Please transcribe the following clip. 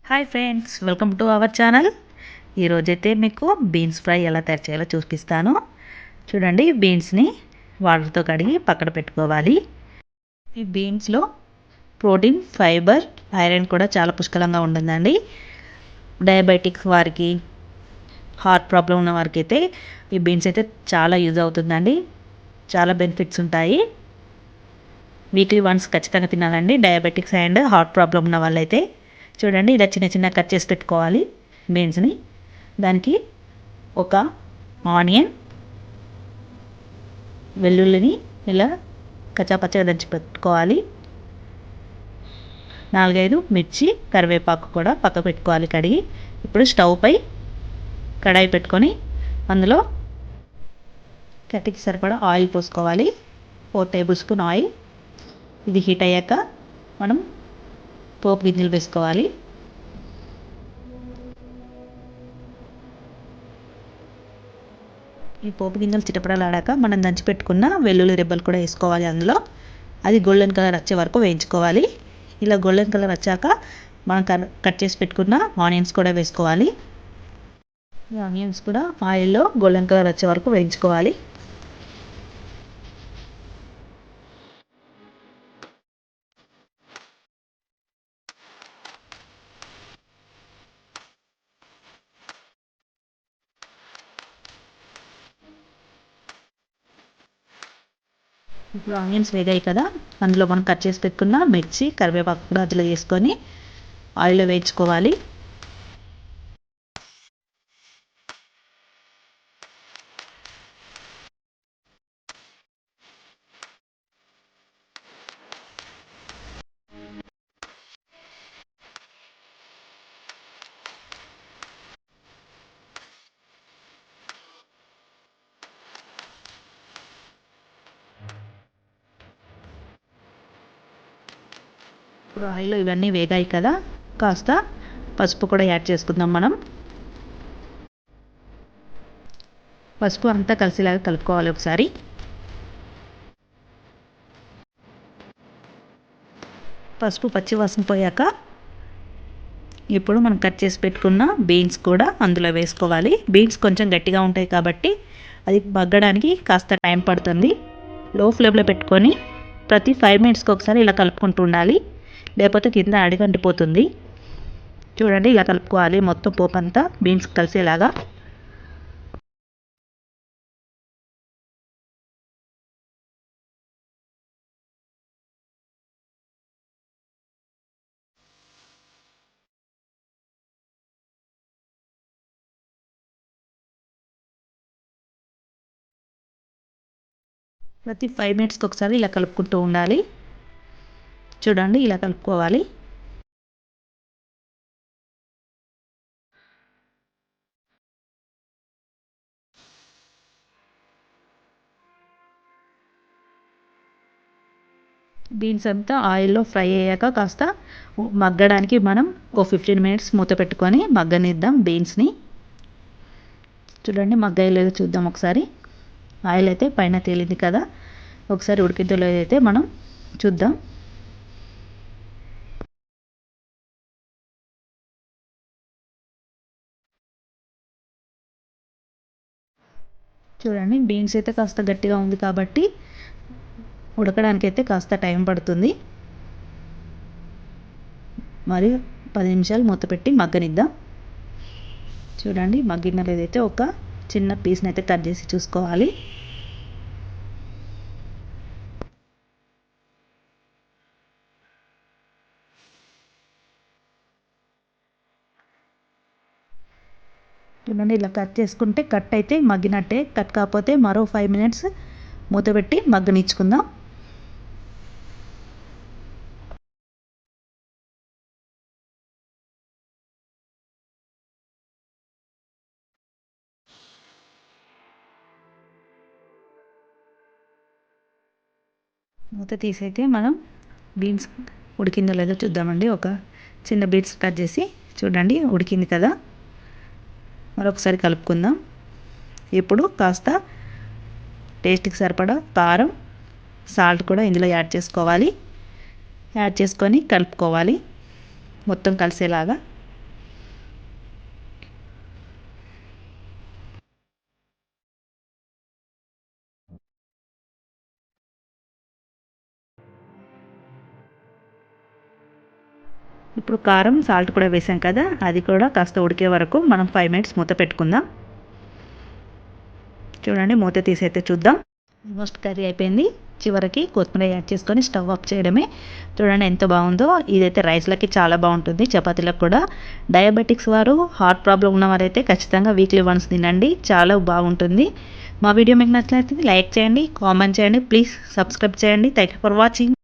Hi friends, welcome to our channel. ఈరోజైతే మీకు beans fry ఎలా తయారు చేయాలో చూపిస్తాను. చూడండి, బీన్స్ని వాటర్తో కడిగి పక్కన పెట్టుకోవాలి. ఈ బీన్స్లో ప్రోటీన్, ఫైబర్, ఐరన్ కూడా చాలా పుష్కలంగా ఉంటుందండి. డయాబెటిక్స్ వారికి, హార్ట్ ప్రాబ్లం ఉన్న వారికి అయితే ఈ బీన్స్ అయితే చాలా యూజ్ అవుతుందండి. చాలా బెనిఫిట్స్ ఉంటాయి. వీక్లీ వన్స్ ఖచ్చితంగా తినాలండి, డయాబెటిక్స్ అండ్ హార్ట్ ప్రాబ్లం ఉన్న వాళ్ళైతే. చూడండి, ఇలా చిన్న చిన్న కట్ చేసి పెట్టుకోవాలి బీన్స్ని. దానికి ఒక ఆనియన్, వెల్లుల్లిని ఇలా కచ్చాపచ్చగా దంచి పెట్టుకోవాలి. 4-5 మిర్చి, కరివేపాకు కూడా పక్క పెట్టుకోవాలి కడిగి. ఇప్పుడు స్టవ్ పై కడాయి పెట్టుకొని అందులో కట్టికి సరిపడా ఆయిల్ పోసుకోవాలి. 4 టేబుల్ స్పూన్ ఆయిల్. ఇది హీట్ అయ్యాక మనం పోపు గింజలు వేసుకోవాలి. ఈ పోపు గింజలు చిటపడలాడాక మనం దంచి పెట్టుకున్న వెల్లుల్లి రెబ్బలు కూడా వేసుకోవాలి అందులో. అది గోల్డెన్ కలర్ వచ్చే వరకు వేయించుకోవాలి. ఇలా గోల్డెన్ కలర్ వచ్చాక మనం కట్ చేసి పెట్టుకున్న ఆనియన్స్ కూడా వేసుకోవాలి. ఈ ఆనియన్స్ కూడా ఆయిల్లో గోల్డెన్ కలర్ వచ్చే వరకు వేయించుకోవాలి. ఇప్పుడు ఆనియన్స్ వేగాయి కదా, అందులో మనం కట్ చేసి పెట్టుకున్న మిర్చి, కరివేపాకు కూడా అందులో వేసుకొని ఆయిల్లో వేయించుకోవాలి. ఇప్పుడు ఆయిల్లో ఇవన్నీ వేగాయి కదా, కాస్త పసుపు కూడా యాడ్ చేసుకుందాం మనం. పసుపు అంతా కలిసేలాగా కలుపుకోవాలి ఒకసారి. పసుపు పచ్చి వాసన పోయాక ఇప్పుడు మనం కట్ చేసి పెట్టుకున్న బీన్స్ కూడా అందులో వేసుకోవాలి. బీన్స్ కొంచెం గట్టిగా ఉంటాయి కాబట్టి అది మగ్గడానికి కాస్త టైం పడుతుంది. లో ఫ్లేమ్లో పెట్టుకొని ప్రతి 5 మినిట్స్కి ఒకసారి ఇలా కలుపుకుంటూ ఉండాలి, లేకపోతే కింద అడుగంటిపోతుంది. చూడండి, ఇలా కలుపుకోవాలి మొత్తం పోపు అంతా బీన్స్ కలిసేలాగా. ప్రతి 5 మినిట్స్కి ఒకసారి ఇలా కలుపుకుంటూ ఉండాలి. చూడండి, ఇలా కలుపుకోవాలి. బీన్స్ అంతా ఆయిల్లో ఫ్రై అయ్యాక కాస్త మగ్గడానికి మనం 15 మినిట్స్ మూత పెట్టుకొని మగ్గనిద్దాం బీన్స్ని. చూడండి, మగ్గాయి లేదో చూద్దాం ఒకసారి. ఆయిల్ అయితే పైన తేలింది కదా, ఒకసారి ఉడికిద్దో లేదో అయితే మనం చూద్దాం. చూడండి, బీన్స్ అయితే కాస్త గట్టిగా ఉంది కాబట్టి ఉడకడానికి అయితే కాస్త టైం పడుతుంది. మరి 10 నిమిషాలు మూత పెట్టి మగ్గనిద్దాం. చూడండి, మగ్గిన లేదైతే ఒక చిన్న పీస్ని అయితే కట్ చేసి చూసుకోవాలి. చూడండి, ఇలా కట్ చేసుకుంటే కట్ అయితే మగ్గినట్టే, కట్ కాకపోతే మరో 5 మినిట్స్ మూత పెట్టి మగ్గనిచ్చుకుందాం. మూత తీసైతే మనం బీన్స్ ఉడికిందో లేదో చూద్దామండి. ఒక చిన్న బీన్స్ కట్ చేసి చూడండి, ఉడికింది కదా. మరొకసారి కలుపుకుందాం. ఇప్పుడు కాస్త టేస్ట్కి సరిపడా కారం, సాల్ట్ కూడా ఇందులో యాడ్ చేసుకోవాలి. యాడ్ చేసుకొని కలుపుకోవాలి మొత్తం కలిసేలాగా. ఇప్పుడు కారం సాల్ట్ కూడా వేసాం కదా, అది కూడా కాస్త ఉడికే వరకు మనం 5 మినిట్స్ మూత పెట్టుకుందాం. చూడండి, మూత తీసి అయితే చూద్దాం. ఆల్మోస్ట్ కర్రీ అయిపోయింది. చివరికి కొత్తిమీర యాడ్ చేసుకొని స్టవ్ ఆఫ్ చేయడమే. చూడండి ఎంత బాగుందో. ఇదైతే రైస్లకి చాలా బాగుంటుంది, చపాతీలకు కూడా. డయాబెటిక్స్ వారు, హార్ట్ ప్రాబ్లం ఉన్న వారైతే ఖచ్చితంగా వీక్లీ వన్స్ తినండి, చాలా బాగుంటుంది. మా వీడియో మీకు నచ్చినట్లయితే లైక్ చేయండి, కామెంట్ చేయండి, ప్లీజ్ సబ్స్క్రైబ్ చేయండి. Thank you for watching.